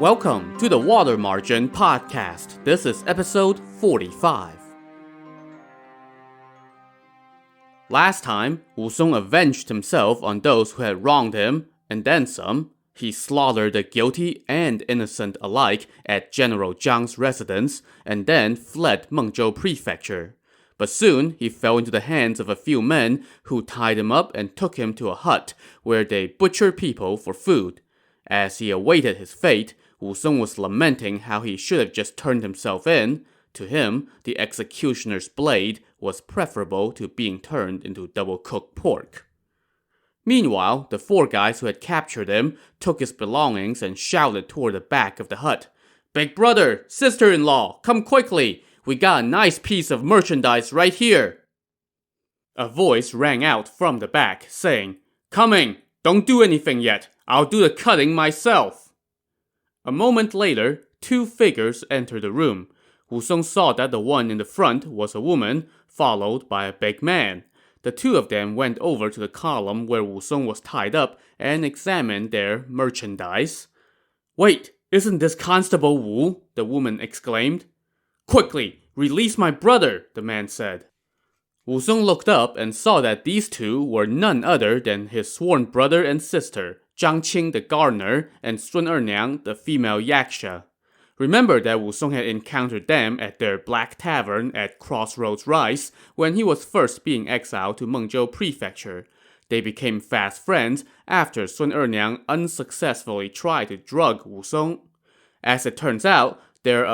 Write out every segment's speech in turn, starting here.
Welcome to the Water Margin Podcast. This is episode 45. Last time, Wusong avenged himself on those who had wronged him, and then some. He slaughtered the guilty and innocent alike at General Zhang's residence, and then fled Mengzhou Prefecture. But soon, he fell into the hands of a few men who tied him up and took him to a hut where they butchered people for food. As he awaited his fate, Wusong was lamenting how he should have just turned himself in. To him, the executioner's blade was preferable to being turned into double-cooked pork. Meanwhile, the four guys who had captured him took his belongings and shouted toward the back of the hut. "Big brother, sister-in-law, come quickly! We got a nice piece of merchandise right here!" A voice rang out from the back, saying, "Coming! Don't do anything yet! I'll do the cutting myself!" A moment later, two figures entered the room. Wusong saw that the one in the front was a woman, followed by a big man. The two of them went over to the column where Wusong was tied up and examined their merchandise. "Wait, isn't this Constable Wu?" the woman exclaimed. "Quickly, release my brother," the man said. Wusong looked up and saw that these two were none other than his sworn brother and sister, Zhang Qing the gardener and Sun Erniang the female yaksha. Remember that Wusong had encountered them at their black tavern at Crossroads Rise when he was first being exiled to Mengzhou Prefecture. They became fast friends after Sun Erniang unsuccessfully tried to drug Wusong. As it turns out, their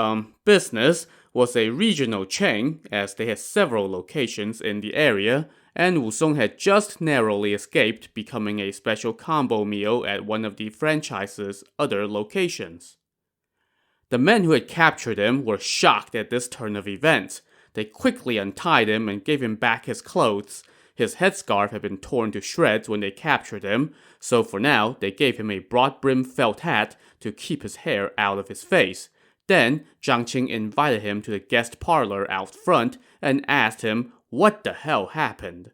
business was a regional chain, as they had several locations in the area, and Wusong had just narrowly escaped becoming a special combo meal at one of the franchise's other locations. The men who had captured him were shocked at this turn of events. They quickly untied him and gave him back his clothes. His headscarf had been torn to shreds when they captured him, so for now they gave him a broad-brimmed felt hat to keep his hair out of his face. Then, Zhang Qing invited him to the guest parlor out front and asked him what the hell happened.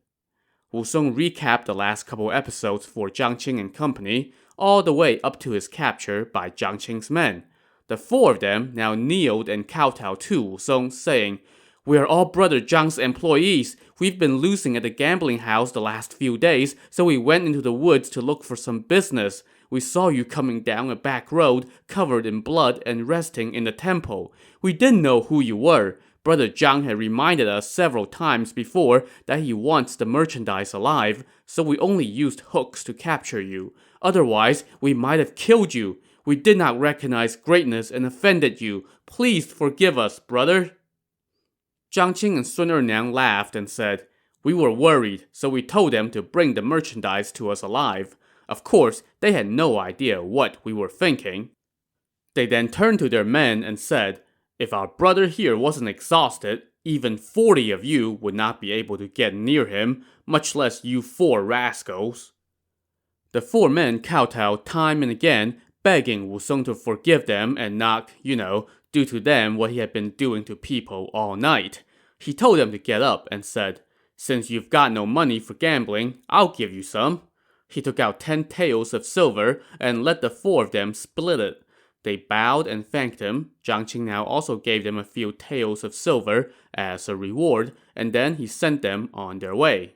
Wusong recapped the last couple episodes for Zhang Qing and company, all the way up to his capture by Zhang Qing's men. The four of them now kneeled and kowtowed to Wusong, saying, "We are all Brother Zhang's employees. We've been losing at the gambling house the last few days, so we went into the woods to look for some business. We saw you coming down a back road, covered in blood and resting in the temple. We didn't know who you were. Brother Zhang had reminded us several times before that he wants the merchandise alive, so we only used hooks to capture you. Otherwise, we might have killed you. We did not recognize greatness and offended you. Please forgive us, brother." Zhang Qing and Sun Erniang laughed and said, "We were worried, so we told them to bring the merchandise to us alive. Of course, they had no idea what we were thinking." They then turned to their men and said, "If our brother here wasn't exhausted, even 40 of you would not be able to get near him, much less you four rascals." The four men kowtowed time and again, begging Wusong to forgive them and not, do to them what he had been doing to people all night. He told them to get up and said, "Since you've got no money for gambling, I'll give you some." He took out 10 taels of silver and let the four of them split it. They bowed and thanked him. Zhang Qing now also gave them a few taels of silver as a reward, and then he sent them on their way.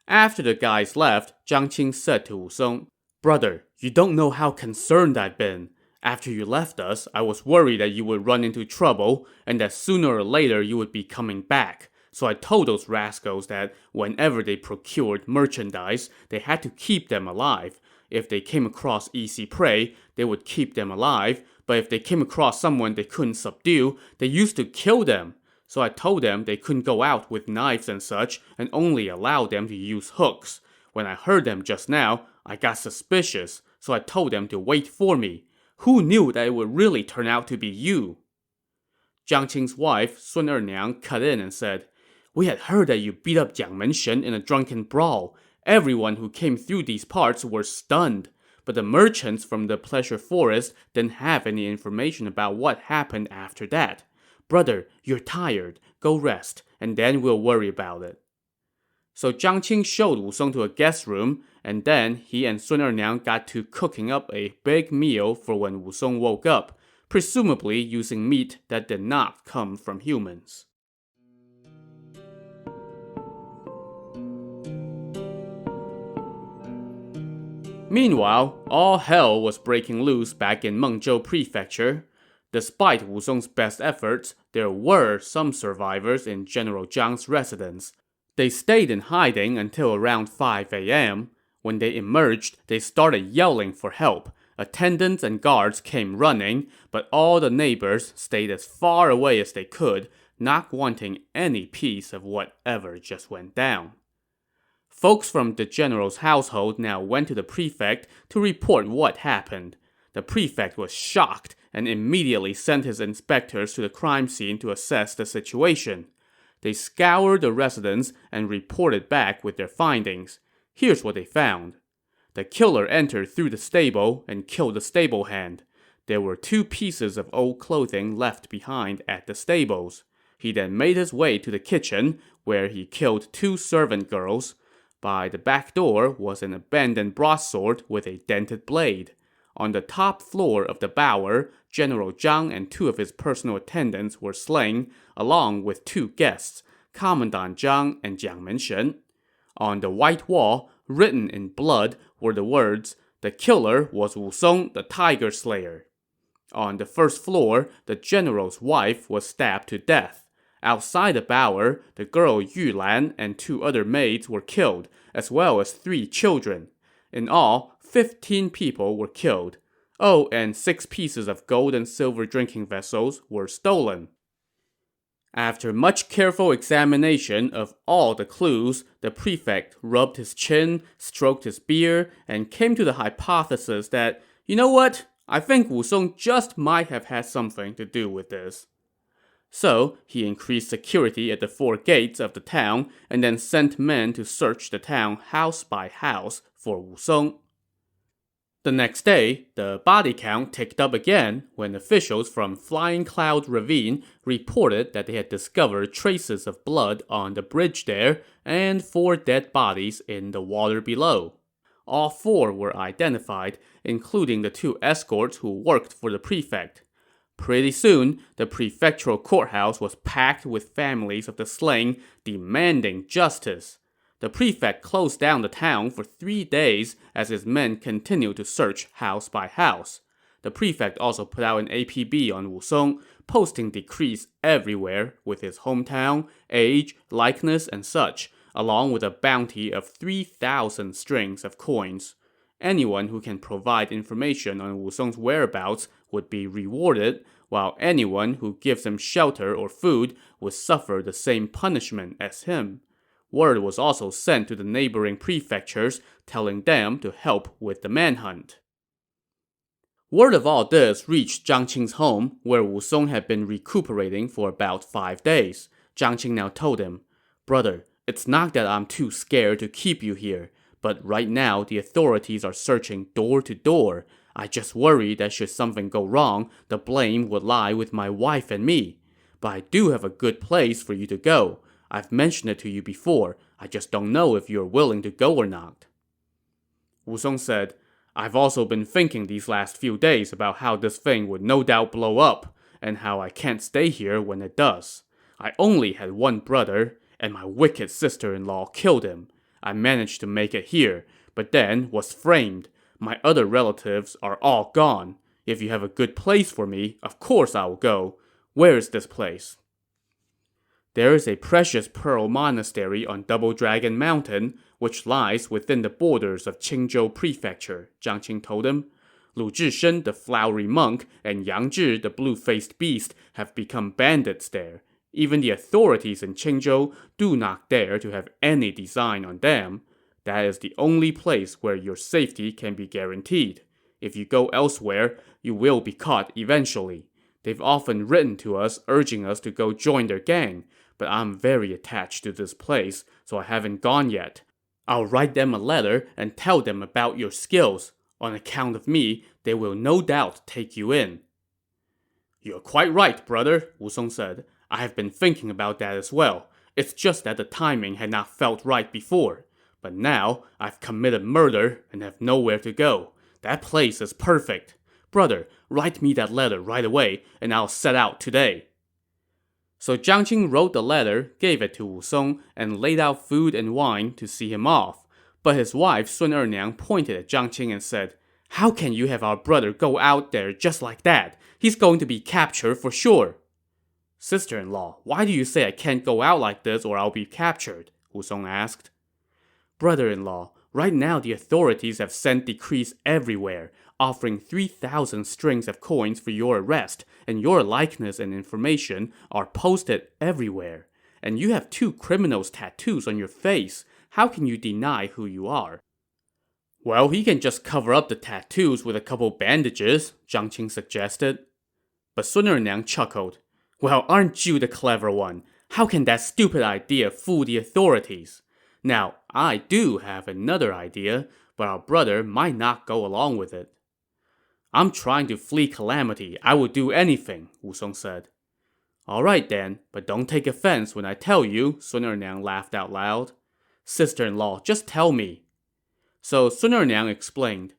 After the guys left, Zhang Qing said to Wusong, "Brother, you don't know how concerned I've been. After you left us, I was worried that you would run into trouble, and that sooner or later you would be coming back. So I told those rascals that whenever they procured merchandise, they had to keep them alive. If they came across easy prey, they would keep them alive, but if they came across someone they couldn't subdue, they used to kill them. So I told them they couldn't go out with knives and such, and only allowed them to use hooks. When I heard them just now, I got suspicious, so I told them to wait for me. Who knew that it would really turn out to be you?" Zhang Qing's wife, Sun Erniang, cut in and said, "We had heard that you beat up Jiang Menshen in a drunken brawl. Everyone who came through these parts were stunned. But the merchants from the Pleasure Forest didn't have any information about what happened after that. Brother, you're tired. Go rest, and then we'll worry about it." So Zhang Qing showed Wu Song to a guest room, and then he and Sun Erniang got to cooking up a big meal for when Wu Song woke up, presumably using meat that did not come from humans. Meanwhile, all hell was breaking loose back in Mengzhou Prefecture. Despite Wu Song's best efforts, there were some survivors in General Zhang's residence. They stayed in hiding until around 5 a.m. When they emerged, they started yelling for help. Attendants and guards came running, but all the neighbors stayed as far away as they could, not wanting any piece of whatever just went down. Folks from the general's household now went to the prefect to report what happened. The prefect was shocked and immediately sent his inspectors to the crime scene to assess the situation. They scoured the residence and reported back with their findings. Here's what they found. The killer entered through the stable and killed the stable hand. There were 2 pieces of old clothing left behind at the stables. He then made his way to the kitchen, where he killed 2 servant girls. By the back door was an abandoned broadsword with a dented blade. On the top floor of the bower, General Zhang and 2 of his personal attendants were slain, along with 2 guests, Commandant Zhang and Jiang Menshen. On the white wall, written in blood, were the words, "The killer was Wu Song, the Tiger Slayer." On the first floor, the general's wife was stabbed to death. Outside the bower, the girl Yu Lan and 2 other maids were killed, as well as 3 children. In all, 15 people were killed. Oh, and 6 pieces of gold and silver drinking vessels were stolen. After much careful examination of all the clues, the prefect rubbed his chin, stroked his beard, and came to the hypothesis that, you know what, I think Wu Song just might have had something to do with this. So, he increased security at the 4 gates of the town and then sent men to search the town house by house for Wu Song. The next day, the body count ticked up again when officials from Flying Cloud Ravine reported that they had discovered traces of blood on the bridge there and 4 dead bodies in the water below. All 4 were identified, including the 2 escorts who worked for the prefect. Pretty soon, the prefectural courthouse was packed with families of the slain demanding justice. The prefect closed down the town for 3 days as his men continued to search house by house. The prefect also put out an APB on Wu Song, posting decrees everywhere with his hometown, age, likeness, and such, along with a bounty of 3,000 strings of coins. Anyone who can provide information on Wu Song's whereabouts would be rewarded, while anyone who gives him shelter or food would suffer the same punishment as him. Word was also sent to the neighboring prefectures, telling them to help with the manhunt. Word of all this reached Zhang Qing's home, where Wu Song had been recuperating for about 5 days. Zhang Qing now told him, "Brother, it's not that I'm too scared to keep you here, but right now the authorities are searching door to door. I just worry that should something go wrong, the blame would lie with my wife and me. But I do have a good place for you to go. I've mentioned it to you before, I just don't know if you're willing to go or not." Wu Song said, "I've also been thinking these last few days about how this thing would no doubt blow up, and how I can't stay here when it does. I only had 1 brother, and my wicked sister-in-law killed him. I managed to make it here, but then was framed. My other relatives are all gone. If you have a good place for me, of course I will go. Where is this place?" "There is a precious pearl monastery on Double Dragon Mountain, which lies within the borders of Qingzhou Prefecture," Zhang Qing told him. "Lu Zhishen, the flowery monk, and Yang Zhi, the blue-faced beast, have become bandits there. Even the authorities in Qingzhou do not dare to have any design on them. That is the only place where your safety can be guaranteed. If you go elsewhere, you will be caught eventually. They've often written to us urging us to go join their gang, but I'm very attached to this place, so I haven't gone yet. I'll write them a letter and tell them about your skills. On account of me, they will no doubt take you in." "You're quite right, brother," Wu Song said. "I have been thinking about that as well. It's just that the timing had not felt right before. But now, I've committed murder and have nowhere to go. That place is perfect. Brother, write me that letter right away, and I'll set out today." So Jiang Qing wrote the letter, gave it to Wu Song, and laid out food and wine to see him off. But his wife Sun Erniang pointed at Jiang Qing and said, "How can you have our brother go out there just like that? He's going to be captured for sure." "Sister-in-law, why do you say I can't go out like this or I'll be captured?" Wu Song asked. "Brother-in-law, right now the authorities have sent decrees everywhere, offering 3,000 strings of coins for your arrest, and your likeness and information are posted everywhere. And you have 2 criminals' tattoos on your face. How can you deny who you are?" "Well, he can just cover up the tattoos with a couple bandages," Jiang Qing suggested. But Sun Erniang chuckled. "Well, aren't you the clever one? How can that stupid idea fool the authorities? Now, I do have another idea, but our brother might not go along with it." "I'm trying to flee calamity. I will do anything," Wu Song said. "All right then, but don't take offense when I tell you," Sun Erniang laughed out loud. "Sister-in-law, just tell me." So Sun Erniang explained.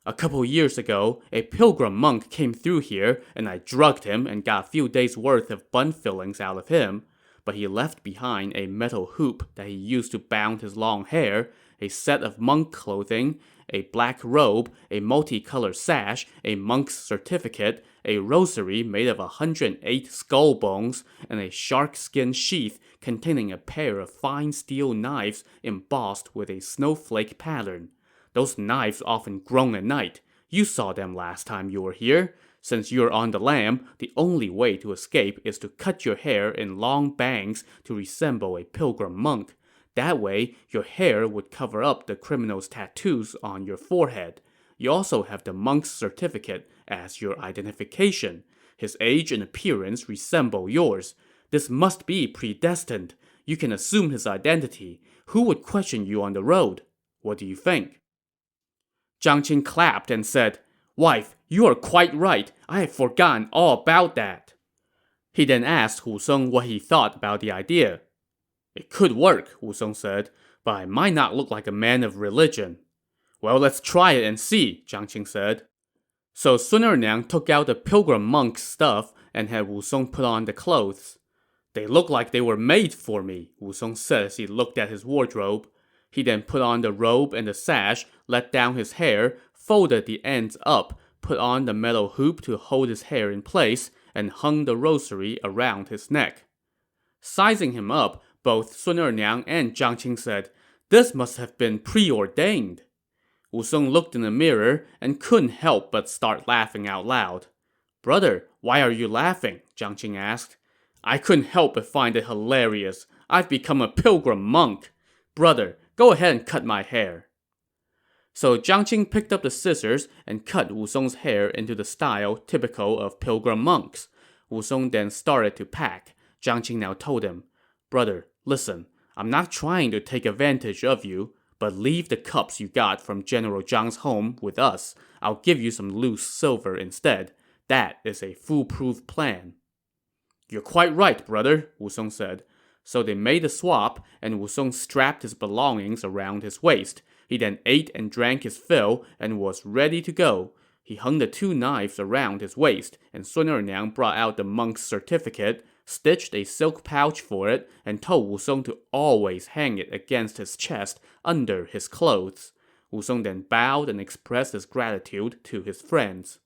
"A couple years ago, a pilgrim monk came through here, and I drugged him and got a few days' worth of bun fillings out of him. But he left behind a metal hoop that he used to bound his long hair, a set of monk clothing, a black robe, a multicolored sash, a monk's certificate, a rosary made of 108 skull bones, and a shark skin sheath containing a pair of fine steel knives embossed with a snowflake pattern. Those knives often groan at night. You saw them last time you were here. Since you're on the lam, the only way to escape is to cut your hair in long bangs to resemble a pilgrim monk. That way, your hair would cover up the criminal's tattoos on your forehead. You also have the monk's certificate as your identification. His age and appearance resemble yours. This must be predestined. You can assume his identity. Who would question you on the road? What do you think?" Jiang Qing clapped and said, "Wife, you are quite right. I had forgotten all about that." He then asked Wu Song what he thought about the idea. "It could work," Wu Song said, "but I might not look like a man of religion." "Well, let's try it and see," Jiang Qing said. So Sun Erniang took out the pilgrim monk's stuff and had Wu Song put on the clothes. "They look like they were made for me," Wu Song said as he looked at his wardrobe. He then put on the robe and the sash, let down his hair, folded the ends up, put on the metal hoop to hold his hair in place, and hung the rosary around his neck. Sizing him up, both Sun Erniang and Jiang Qing said, "This must have been preordained." Wu Song looked in the mirror and couldn't help but start laughing out loud. "Brother, why are you laughing?" Jiang Qing asked. "I couldn't help but find it hilarious. I've become a pilgrim monk. Brother, go ahead and cut my hair." So Jiang Qing picked up the scissors and cut Wu Song's hair into the style typical of pilgrim monks. Wu Song then started to pack. Jiang Qing now told him, "Brother, listen, I'm not trying to take advantage of you, but leave the cups you got from General Zhang's home with us. I'll give you some loose silver instead. That is a foolproof plan." "You're quite right, brother," Wu Song said. So they made a swap, and Wu Song strapped his belongings around his waist. He then ate and drank his fill and was ready to go. He hung the 2 knives around his waist, and Sun Erniang brought out the monk's certificate, stitched a silk pouch for it, and told Wu Song to always hang it against his chest under his clothes. Wu Song then bowed and expressed his gratitude to his friends.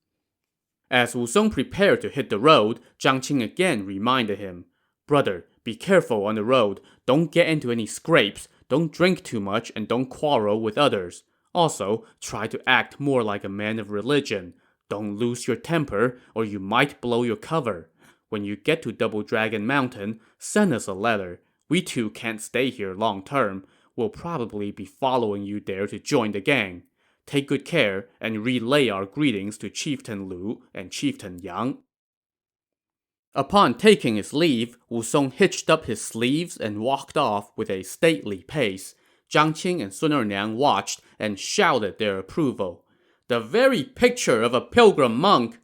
As Wu Song prepared to hit the road, Jiang Qing again reminded him, "Brother, be careful on the road. Don't get into any scrapes. Don't drink too much and don't quarrel with others. Also, try to act more like a man of religion. Don't lose your temper or you might blow your cover. When you get to Double Dragon Mountain, send us a letter. We too can't stay here long term. We'll probably be following you there to join the gang. Take good care and relay our greetings to Chieftain Lu and Chieftain Yang." Upon taking his leave, Wu Song hitched up his sleeves and walked off with a stately pace. Jiang Qing and Sun Erniang watched and shouted their approval. "The very picture of a pilgrim monk."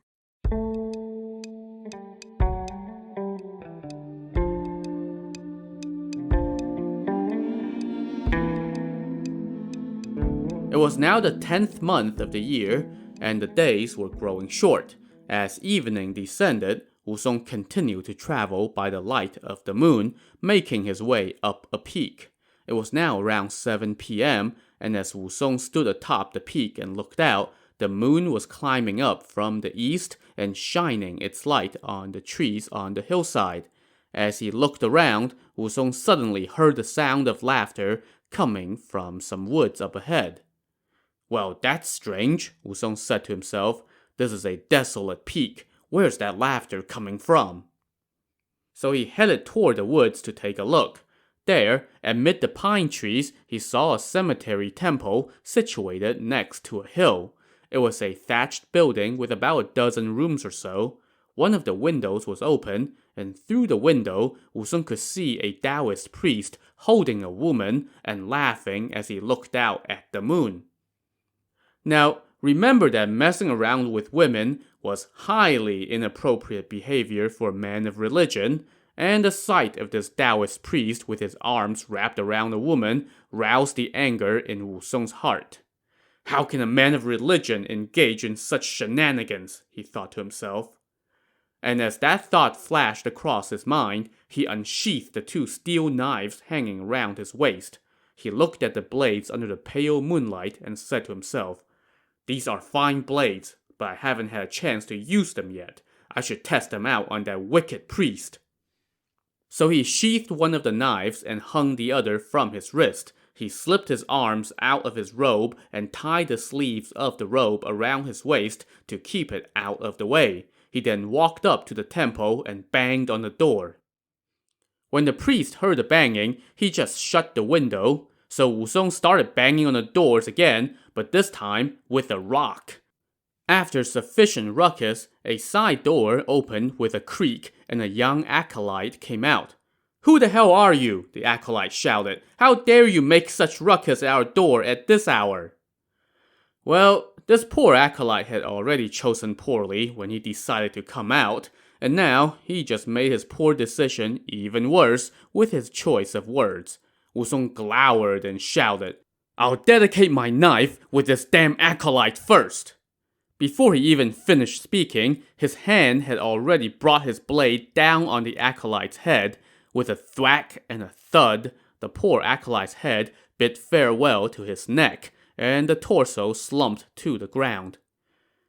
It was now the 10th month of the year, and the days were growing short. As evening descended, Wusong continued to travel by the light of the moon, making his way up a peak. It was now around 7 p.m., and as Wusong stood atop the peak and looked out, the moon was climbing up from the east and shining its light on the trees on the hillside. As he looked around, Wusong suddenly heard the sound of laughter coming from some woods up ahead. Well, that's strange, Wusong said to himself. This is a desolate peak. Where's that laughter coming from? So he headed toward the woods to take a look. There, amid the pine trees, he saw a cemetery temple situated next to a hill. It was a thatched building with about a dozen rooms or so. One of the windows was open, and through the window, Wusong could see a Taoist priest holding a woman and laughing as he looked out at the moon. Now, remember that messing around with women was highly inappropriate behavior for a man of religion, and the sight of this Taoist priest with his arms wrapped around a woman roused the anger in Wusong's heart. How can a man of religion engage in such shenanigans? He thought to himself. And as that thought flashed across his mind, he unsheathed the 2 steel knives hanging around his waist. He looked at the blades under the pale moonlight and said to himself, "These are fine blades, but I haven't had a chance to use them yet. I should test them out on that wicked priest." So he sheathed one of the knives and hung the other from his wrist. He slipped his arms out of his robe and tied the sleeves of the robe around his waist to keep it out of the way. He then walked up to the temple and banged on the door. When the priest heard the banging, he just shut the window. So Wusong started banging on the doors again, but this time with a rock. After sufficient ruckus, a side door opened with a creak and a young acolyte came out. "Who the hell are you?" the acolyte shouted. "How dare you make such ruckus at our door at this hour?" Well, this poor acolyte had already chosen poorly when he decided to come out, and now he just made his poor decision even worse with his choice of words. Wusong glowered and shouted, "I'll dedicate my knife with this damn acolyte first!" Before he even finished speaking, his hand had already brought his blade down on the acolyte's head. With a thwack and a thud, the poor acolyte's head bid farewell to his neck, and the torso slumped to the ground.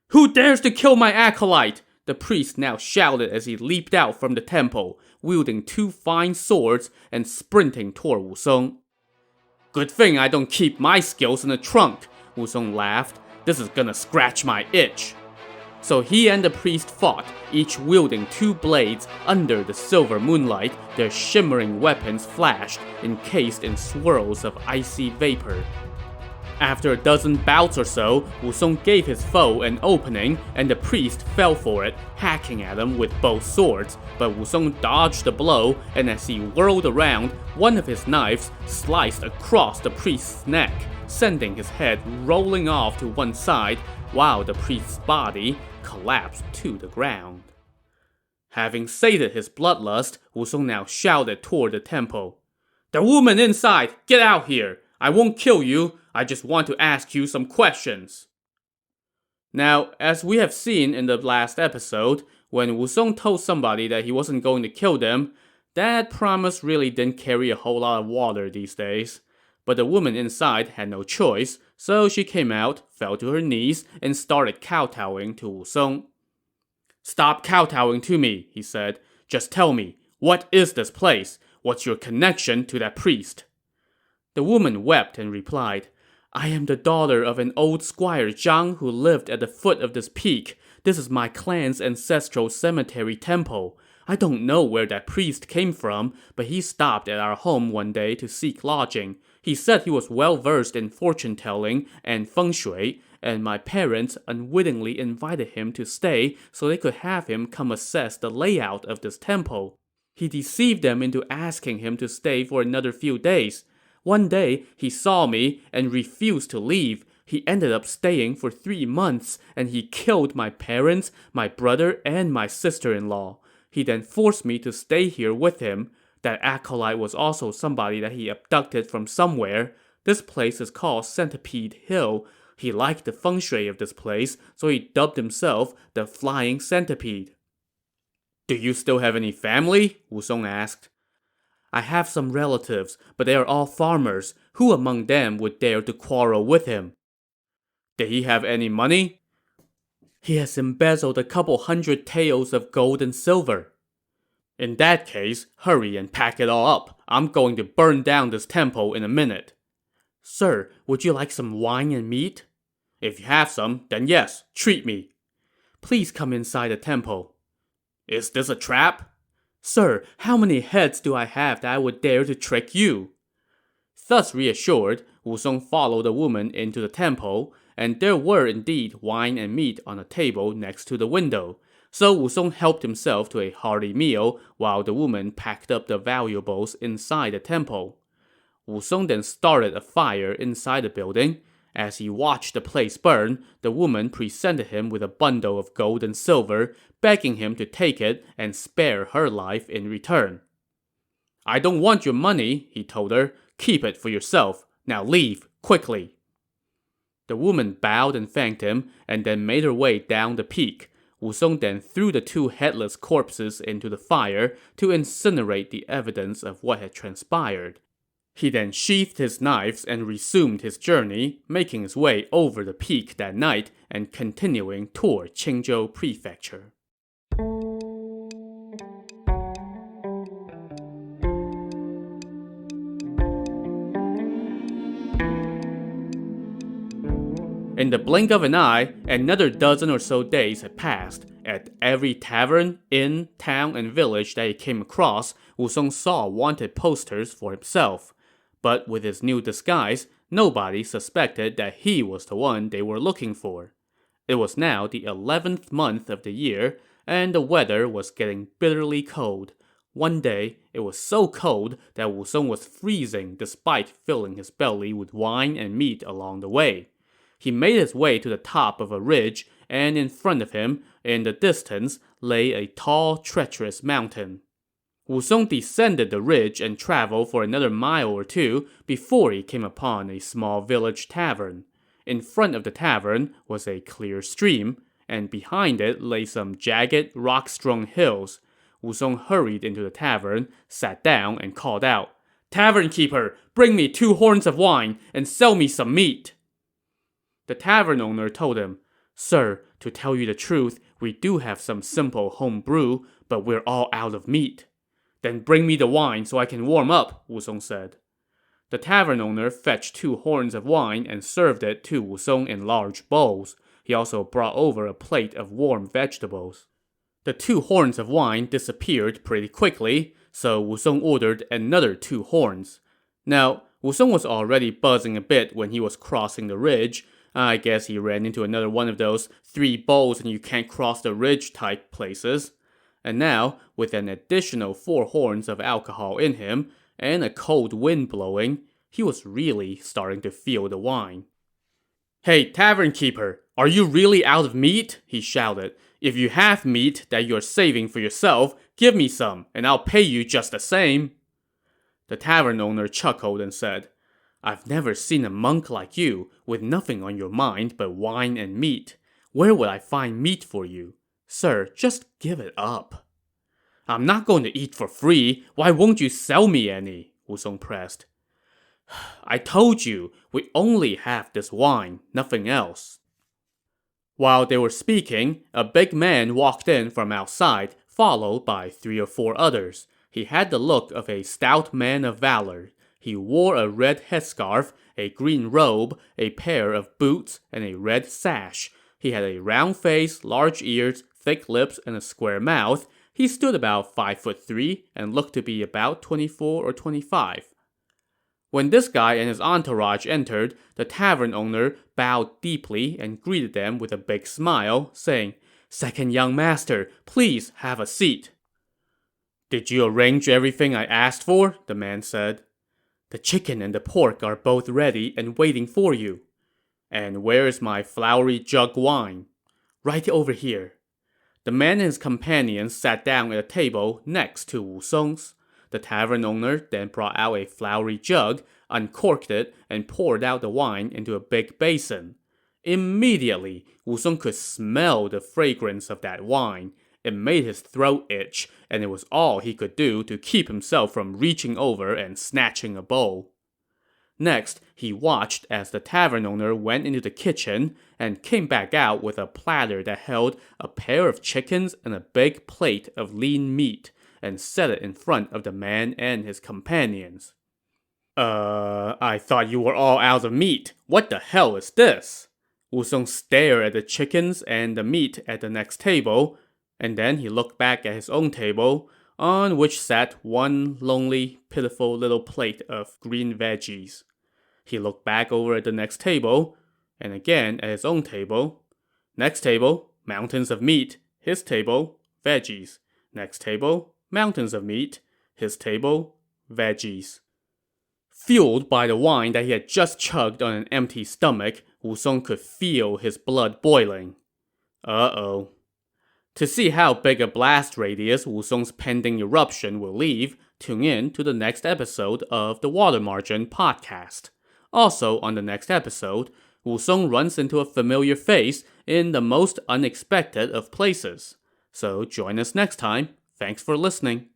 "Who dares to kill my acolyte?" the priest now shouted as he leaped out from the temple, wielding 2 fine swords and sprinting toward Wusong. "Good thing I don't keep my skills in the trunk," Wusong laughed. "This is gonna scratch my itch." So he and the priest fought, each wielding 2 blades under the silver moonlight. Their shimmering weapons flashed, encased in swirls of icy vapor. After a dozen bouts or so, Wusong gave his foe an opening, and the priest fell for it, hacking at him with both swords. But Wusong dodged the blow, and as he whirled around, one of his knives sliced across the priest's neck, sending his head rolling off to one side, while the priest's body collapsed to the ground. Having sated his bloodlust, Wusong now shouted toward the temple, "The woman inside! Get out here! I won't kill you, I just want to ask you some questions." Now, as we have seen in the last episode, when Wusong told somebody that he wasn't going to kill them, that promise really didn't carry a whole lot of water these days. But the woman inside had no choice, so she came out, fell to her knees, and started kowtowing to Wusong. "Stop kowtowing to me," he said. "Just tell me, what is this place? What's your connection to that priest?" The woman wept and replied, "I am the daughter of an old squire Zhang who lived at the foot of this peak. This is my clan's ancestral cemetery temple. I don't know where that priest came from, but he stopped at our home one day to seek lodging. He said he was well versed in fortune-telling and feng shui, and my parents unwittingly invited him to stay so they could have him come assess the layout of this temple. He deceived them into asking him to stay for another few days. One day, he saw me and refused to leave. He ended up staying for 3 months, and he killed my parents, my brother, and my sister-in-law. He then forced me to stay here with him. That acolyte was also somebody that he abducted from somewhere. This place is called Centipede Hill. He liked the feng shui of this place, so he dubbed himself the Flying Centipede. Do you still have any family? Wusong asked. I have some relatives, but they are all farmers. Who among them would dare to quarrel with him? Did he have any money? He has embezzled a couple hundred taels of gold and silver. In that case, hurry and pack it all up. I'm going to burn down this temple in a minute. Sir, would you like some wine and meat? If you have some, then yes, treat me. Please come inside the temple. Is this a trap? Sir, how many heads do I have that I would dare to trick you? Thus reassured, Wusong followed the woman into the temple, and there were indeed wine and meat on a table next to the window. So Wusong helped himself to a hearty meal while the woman packed up the valuables inside the temple. Wusong then started a fire inside the building. As he watched the place burn, the woman presented him with a bundle of gold and silver, begging him to take it and spare her life in return. I don't want your money, he told her. Keep it for yourself. Now leave, quickly. The woman bowed and thanked him, and then made her way down the peak. Wusong then threw the two headless corpses into the fire to incinerate the evidence of what had transpired. He then sheathed his knives and resumed his journey, making his way over the peak that night and continuing toward Qingzhou Prefecture. In the blink of an eye, another dozen or so days had passed. At every tavern, inn, town, and village that he came across, Wusong saw wanted posters for himself. But with his new disguise, nobody suspected that he was the one they were looking for. It was now the 11th month of the year, and the weather was getting bitterly cold. One day, it was so cold that Wusong was freezing despite filling his belly with wine and meat along the way. He made his way to the top of a ridge, and in front of him, in the distance, lay a tall, treacherous mountain. Wusong descended the ridge and traveled for another mile or two before he came upon a small village tavern. In front of the tavern was a clear stream, and behind it lay some jagged, rock-strewn hills. Wusong hurried into the tavern, sat down, and called out, "Tavern keeper, bring me 2 horns of wine and sell me some meat." The tavern owner told him, "Sir, to tell you the truth, we do have some simple home brew, but we're all out of meat." "Then bring me the wine so I can warm up," Wusong said. The tavern owner fetched 2 horns of wine and served it to Wusong in large bowls. He also brought over a plate of warm vegetables. The 2 horns of wine disappeared pretty quickly, so Wusong ordered another 2 horns. Now, Wusong was already buzzing a bit when he was crossing the ridge. I guess he ran into another one of those 3 bowls and you can't cross the ridge type places. And now, with an additional 4 horns of alcohol in him, and a cold wind blowing, he was really starting to feel the wine. "Hey, tavern keeper, are you really out of meat?" he shouted. "If you have meat that you're saving for yourself, give me some, and I'll pay you just the same." The tavern owner chuckled and said, "I've never seen a monk like you, with nothing on your mind but wine and meat. Where would I find meat for you? Sir, just give it up." "I'm not going to eat for free. Why won't you sell me any?" Wusong pressed. "I told you, we only have this wine, nothing else." While they were speaking, a big man walked in from outside, followed by 3 or 4 others. He had the look of a stout man of valor. He wore a red headscarf, a green robe, a pair of boots, and a red sash. He had a round face, large ears, thick lips, and a square mouth. He stood about 5'3" and looked to be about 24 or 25. When this guy and his entourage entered, the tavern owner bowed deeply and greeted them with a big smile, saying, "Second young master, please have a seat." "Did you arrange everything I asked for?" the man said. "The chicken and the pork are both ready and waiting for you." "And where is my flowery jug wine?" "Right over here." The man and his companions sat down at a table next to Wusong's. The tavern owner then brought out a flowery jug, uncorked it, and poured out the wine into a big basin. Immediately, Wusong could smell the fragrance of that wine. It made his throat itch, and it was all he could do to keep himself from reaching over and snatching a bowl. Next, he watched as the tavern owner went into the kitchen and came back out with a platter that held a pair of chickens and a big plate of lean meat, and set it in front of the man and his companions. I thought you were all out of meat. What the hell is this? Wusong stared at the chickens and the meat at the next table, and then he looked back at his own table, on which sat one lonely, pitiful little plate of green veggies. He looked back over at the next table, and again at his own table. Next table, mountains of meat. His table, veggies. Next table, mountains of meat. His table, veggies. Fueled by the wine that he had just chugged on an empty stomach, Wusong could feel his blood boiling. Uh-oh. To see how big a blast radius Wusong's pending eruption will leave, tune in to the next episode of the Water Margin podcast. Also on the next episode, Wusong runs into a familiar face in the most unexpected of places. So join us next time. Thanks for listening.